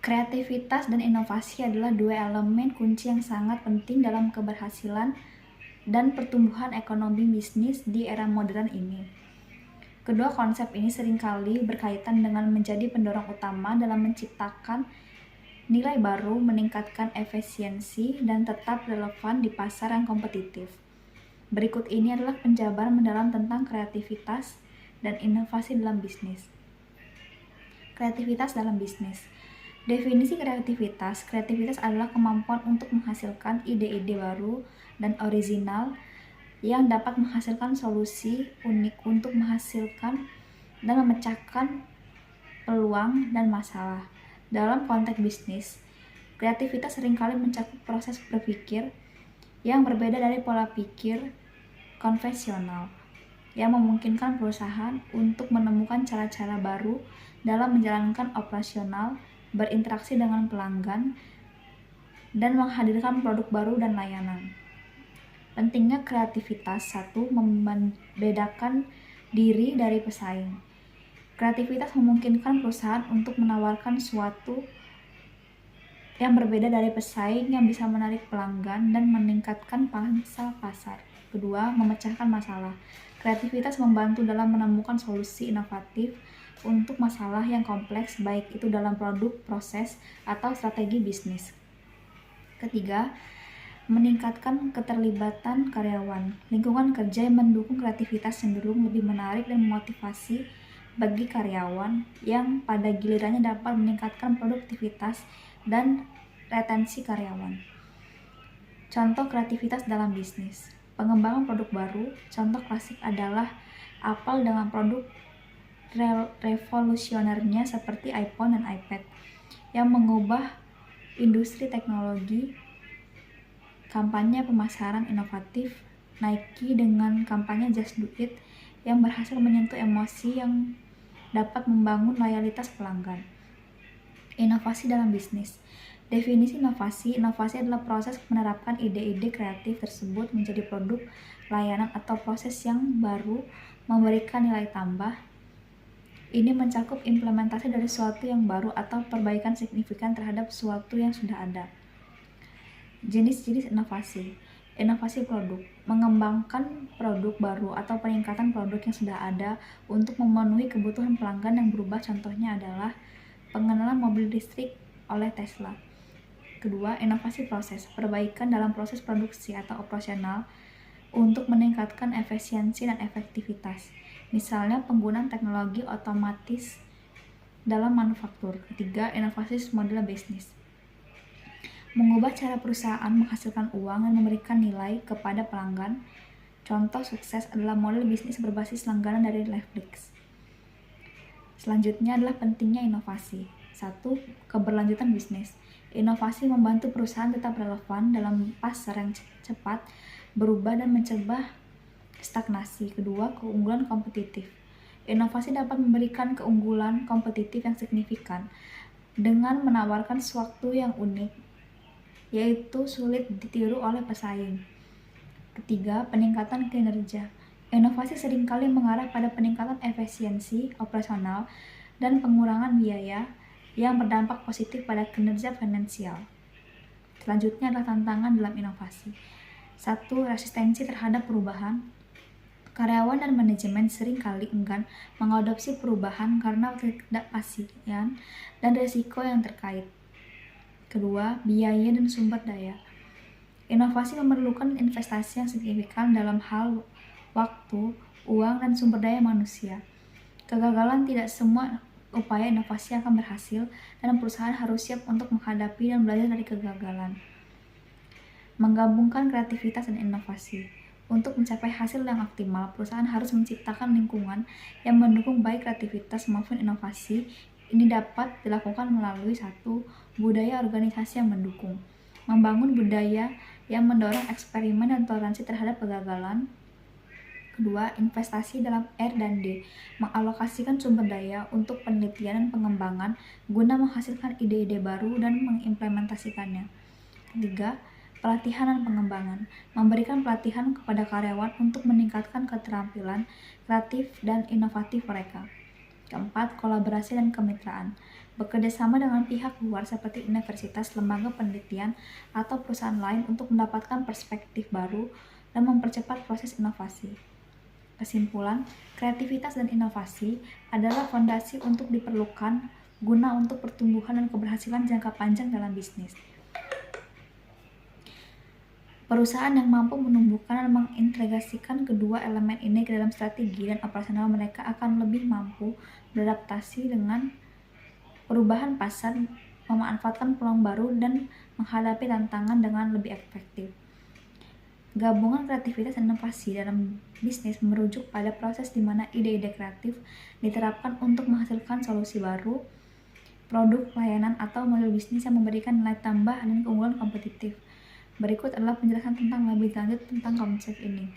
Kreativitas dan inovasi adalah dua elemen kunci yang sangat penting dalam keberhasilan dan pertumbuhan ekonomi bisnis di era modern ini. Kedua konsep ini seringkali berkaitan dengan menjadi pendorong utama dalam menciptakan nilai baru, meningkatkan efisiensi, dan tetap relevan di pasar yang kompetitif. Berikut ini adalah penjabaran mendalam tentang kreativitas dan inovasi dalam bisnis. Kreativitas dalam bisnis. Definisi kreativitas. Kreativitas adalah kemampuan untuk menghasilkan ide-ide baru dan orisinal yang dapat menghasilkan solusi unik untuk menghasilkan dan memecahkan peluang dan masalah. Dalam konteks bisnis, kreativitas seringkali mencakup proses berpikir yang berbeda dari pola pikir konvensional, yang memungkinkan perusahaan untuk menemukan cara-cara baru dalam menjalankan operasional, berinteraksi dengan pelanggan, dan menghadirkan produk baru dan layanan. Pentingnya kreativitas. 1. Membedakan diri dari pesaing. Kreativitas memungkinkan perusahaan untuk menawarkan sesuatu yang berbeda dari pesaing yang bisa menarik pelanggan dan meningkatkan pangsa pasar. Kedua, memecahkan masalah. Kreativitas membantu dalam menemukan solusi inovatif untuk masalah yang kompleks, baik itu dalam produk, proses, atau strategi bisnis. Ketiga, meningkatkan keterlibatan karyawan. Lingkungan kerja yang mendukung kreativitas cenderung lebih menarik dan memotivasi bagi karyawan, yang pada gilirannya dapat meningkatkan produktivitas dan retensi karyawan. Contoh kreativitas dalam bisnis. Pengembangan produk baru. Contoh klasik adalah Apple dengan produk revolusionernya seperti iPhone dan iPad yang mengubah industri teknologi. Kampanye pemasaran inovatif. Nike dengan kampanye Just Do It yang berhasil menyentuh emosi yang dapat membangun loyalitas pelanggan. Inovasi dalam bisnis. Definisi inovasi. Inovasi adalah proses menerapkan ide-ide kreatif tersebut menjadi produk, layanan, atau proses yang baru memberikan nilai tambah. Ini mencakup implementasi dari sesuatu yang baru atau perbaikan signifikan terhadap sesuatu yang sudah ada. Jenis-jenis inovasi. Inovasi produk. Mengembangkan produk baru atau peningkatan produk yang sudah ada untuk memenuhi kebutuhan pelanggan yang berubah. Contohnya adalah pengenalan mobil listrik oleh Tesla. Kedua, inovasi proses. Perbaikan dalam proses produksi atau operasional untuk meningkatkan efisiensi dan efektivitas. Misalnya penggunaan teknologi otomatis dalam manufaktur. Ketiga, inovasi model bisnis. Mengubah cara perusahaan menghasilkan uang dan memberikan nilai kepada pelanggan. Contoh sukses adalah model bisnis berbasis langganan dari Netflix. Selanjutnya adalah pentingnya inovasi. 1. Keberlanjutan bisnis. Inovasi membantu perusahaan tetap relevan dalam pasar yang cepat berubah dan mencegah stagnasi. Kedua, keunggulan kompetitif. Inovasi dapat memberikan keunggulan kompetitif yang signifikan dengan menawarkan sesuatu yang unik, yaitu sulit ditiru oleh pesaing. Ketiga, peningkatan kinerja. Inovasi seringkali mengarah pada peningkatan efisiensi operasional dan pengurangan biaya yang berdampak positif pada kinerja finansial. Selanjutnya adalah tantangan dalam inovasi. 1. Resistensi terhadap perubahan. Karyawan dan manajemen seringkali enggan mengadopsi perubahan karena ketidakpastian dan risiko yang terkait. Kedua, biaya dan sumber daya. Inovasi memerlukan investasi yang signifikan dalam hal waktu, uang, dan sumber daya manusia. Kegagalan. Tidak semua upaya inovasi akan berhasil, dan perusahaan harus siap untuk menghadapi dan belajar dari kegagalan. Menggabungkan kreativitas dan inovasi. Untuk mencapai hasil yang optimal, perusahaan harus menciptakan lingkungan yang mendukung baik kreativitas maupun inovasi. Ini dapat dilakukan melalui 1. Budaya organisasi yang mendukung. Membangun budaya yang mendorong eksperimen dan toleransi terhadap kegagalan. Kedua, investasi dalam R&D. Mengalokasikan sumber daya untuk penelitian dan pengembangan guna menghasilkan ide-ide baru dan mengimplementasikannya. Ketiga, pelatihan dan pengembangan. Memberikan pelatihan kepada karyawan untuk meningkatkan keterampilan kreatif dan inovatif mereka. Keempat, kolaborasi dan kemitraan. bekerja sama dengan pihak luar seperti universitas, lembaga penelitian, atau perusahaan lain untuk mendapatkan perspektif baru dan mempercepat proses inovasi. Kesimpulan, kreativitas dan inovasi adalah fondasi untuk diperlukan guna untuk pertumbuhan dan keberhasilan jangka panjang dalam bisnis. Perusahaan yang mampu menumbuhkan dan mengintegrasikan kedua elemen ini ke dalam strategi dan operasional mereka akan lebih mampu beradaptasi dengan perubahan pasar, memanfaatkan peluang baru, dan menghadapi tantangan dengan lebih efektif. Gabungan kreativitas dan inovasi dalam bisnis merujuk pada proses di mana ide-ide kreatif diterapkan untuk menghasilkan solusi baru, produk, layanan, atau model bisnis yang memberikan nilai tambah dan keunggulan kompetitif. Berikut adalah penjelasan tentang lebih lanjut tentang konsep ini.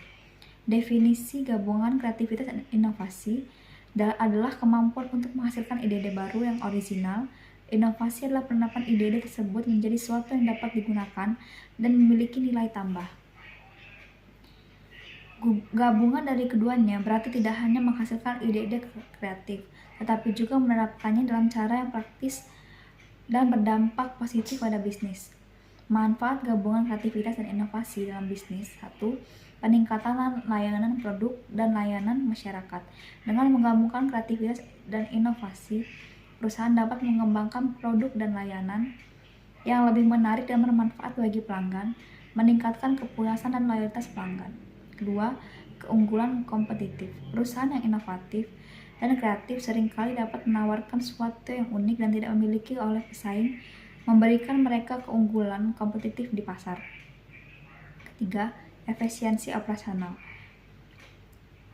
Definisi gabungan kreativitas dan inovasi adalah kemampuan untuk menghasilkan ide-ide baru yang orisinal. Inovasi adalah penerapan ide-ide tersebut menjadi sesuatu yang dapat digunakan dan memiliki nilai tambah. Gabungan dari keduanya berarti tidak hanya menghasilkan ide-ide kreatif, tetapi juga menerapkannya dalam cara yang praktis dan berdampak positif pada bisnis. Manfaat gabungan kreativitas dan inovasi dalam bisnis. 1. Peningkatan layanan produk dan layanan masyarakat. Dengan menggabungkan kreativitas dan inovasi, perusahaan dapat mengembangkan produk dan layanan yang lebih menarik dan bermanfaat bagi pelanggan, meningkatkan kepuasan dan loyalitas pelanggan. 2. Keunggulan kompetitif. Perusahaan yang inovatif dan kreatif seringkali dapat menawarkan sesuatu yang unik dan tidak memiliki oleh pesaing, memberikan mereka keunggulan kompetitif di pasar. 3. Efisiensi operasional.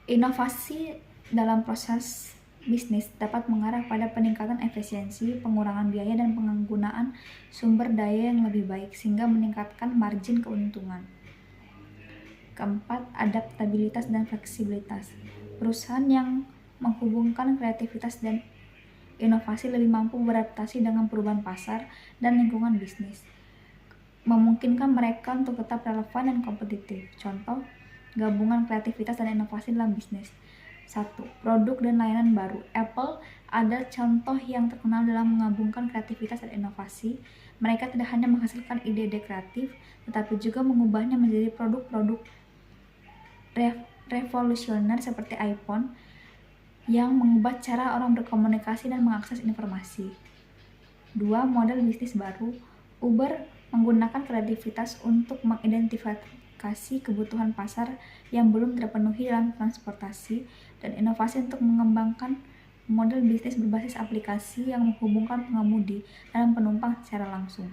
Inovasi dalam proses bisnis dapat mengarah pada peningkatan efisiensi, pengurangan biaya, dan penggunaan sumber daya yang lebih baik sehingga meningkatkan margin keuntungan. Keempat, adaptabilitas dan fleksibilitas. Perusahaan yang menghubungkan kreativitas dan inovasi lebih mampu beradaptasi dengan perubahan pasar dan lingkungan bisnis, memungkinkan mereka untuk tetap relevan dan kompetitif. Contoh, gabungan kreativitas dan inovasi dalam bisnis. 1. Produk dan layanan baru. Apple ada contoh yang terkenal dalam menggabungkan kreativitas dan inovasi. Mereka tidak hanya menghasilkan ide-ide kreatif, tetapi juga mengubahnya menjadi produk-produk revolusioner seperti iPhone yang mengubah cara orang berkomunikasi dan mengakses informasi. 2. Model bisnis baru. Uber menggunakan kreativitas untuk mengidentifikasi kebutuhan pasar yang belum terpenuhi dalam transportasi dan inovasi untuk mengembangkan model bisnis berbasis aplikasi yang menghubungkan pengemudi dan penumpang secara langsung.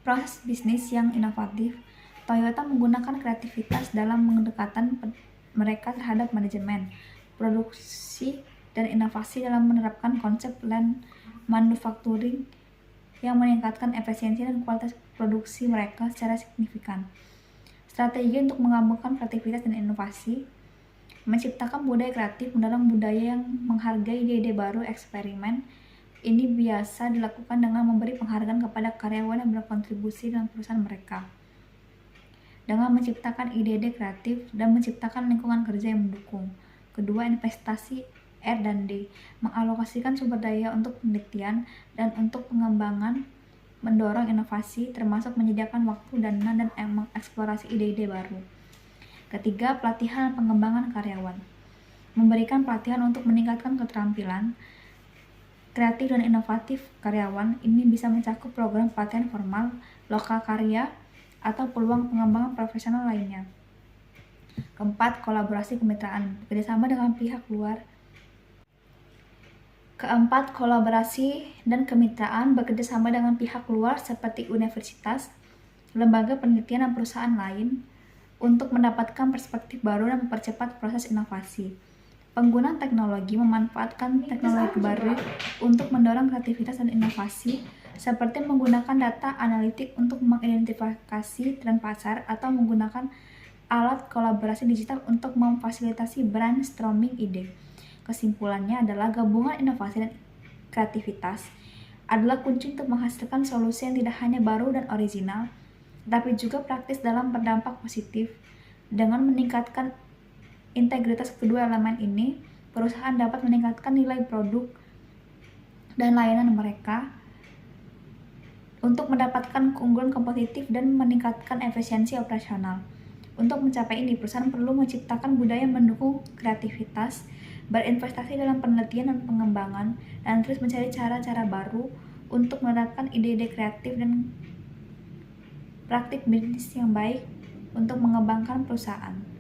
Proses bisnis yang inovatif. Toyota menggunakan kreativitas dalam pendekatan mereka terhadap manajemen, produksi, dan inovasi dalam menerapkan konsep lean manufacturing yang meningkatkan efisiensi dan kualitas produksi mereka secara signifikan. Strategi untuk menggabungkan kreativitas dan inovasi. Menciptakan budaya kreatif mendorong budaya yang menghargai ide-ide baru eksperimen. Ini biasa dilakukan dengan memberi penghargaan kepada karyawan yang berkontribusi dalam perusahaan mereka, dengan menciptakan ide-ide kreatif dan menciptakan lingkungan kerja yang mendukung. Kedua, investasi R&D, mengalokasikan sumber daya untuk penelitian dan untuk pengembangan, mendorong inovasi, termasuk menyediakan waktu, dana, dan mengeksplorasi ide-ide baru. Ketiga, pelatihan dan pengembangan karyawan, memberikan pelatihan untuk meningkatkan keterampilan kreatif dan inovatif karyawan. Ini bisa mencakup program pelatihan formal, lokal karya, atau peluang pengembangan profesional lainnya. Keempat, kolaborasi kemitraan, bekerjasama dengan pihak luar. Keempat, kolaborasi dan kemitraan, bekerjasama dengan pihak luar seperti universitas, lembaga penelitian, dan perusahaan lain untuk mendapatkan perspektif baru dan mempercepat proses inovasi. Penggunaan teknologi, memanfaatkan teknologi baru untuk mendorong kreativitas dan inovasi, seperti menggunakan data analitik untuk mengidentifikasi tren pasar atau menggunakan alat kolaborasi digital untuk memfasilitasi brainstorming ide. Kesimpulannya adalah gabungan inovasi dan kreativitas adalah kunci untuk menghasilkan solusi yang tidak hanya baru dan original, tapi juga praktis dalam berdampak positif. Dengan meningkatkan integritas kedua elemen ini, perusahaan dapat meningkatkan nilai produk, dan layanan mereka untuk mendapatkan keunggulan kompetitif dan meningkatkan efisiensi operasional. Untuk mencapai ini, perusahaan perlu menciptakan budaya mendukung kreativitas, berinvestasi dalam penelitian dan pengembangan, dan terus mencari cara-cara baru untuk menerapkan ide-ide kreatif dan praktik bisnis yang baik untuk mengembangkan perusahaan.